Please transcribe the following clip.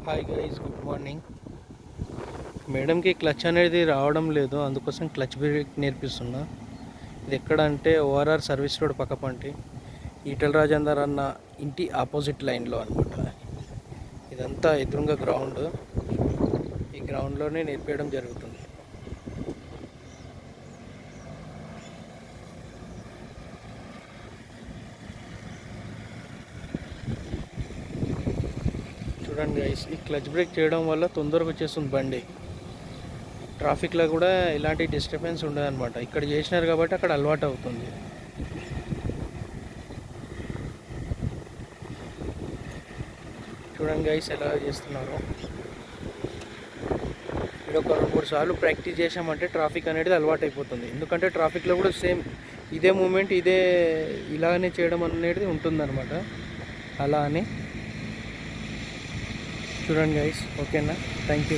Hi guys, good morning. మేడంకి clutch అనేది రావడం లేదు, అందుకోసం క్లచ్ బ్రేక్ నేర్పిస్తున్నా. ఇది ఎక్కడ అంటే ఓఆర్ఆర్ సర్వీస్ రోడ్ పక్కపంటి ఈటల రాజేందర్ అన్న ఇంటి ఆపోజిట్ లైన్లో అనమాట. ఇదంతా ఎదురుగా గ్రౌండ్. ఈ గ్రౌండ్లోనే నేర్పించడం జరుగుతుంది. చూడండి గైస్, ఈ క్లచ్ బ్రేక్ చేయడం వల్ల తొందరగా వచ్చేస్తుంది బండి. ట్రాఫిక్లో కూడా ఇలాంటి డిస్టర్బెన్స్ ఉండదన్నమాట. ఇక్కడ చేసినారు కాబట్టి అక్కడ అలవాటు అవుతుంది. చూడండి గైస్ ఎలా చేస్తున్నారు. ఇక్కడ ఒక 2-3 సార్లు ప్రాక్టీస్ చేసామంటే ట్రాఫిక్ అనేది అలవాటు అయిపోతుంది. ఎందుకంటే ట్రాఫిక్లో కూడా సేమ్ ఇదే మూమెంట్ ఇలానే చేయడం అనేది ఉంటుందన్నమాట. అలా అని చూడండి గైస్. ఓకేనా? Thank you.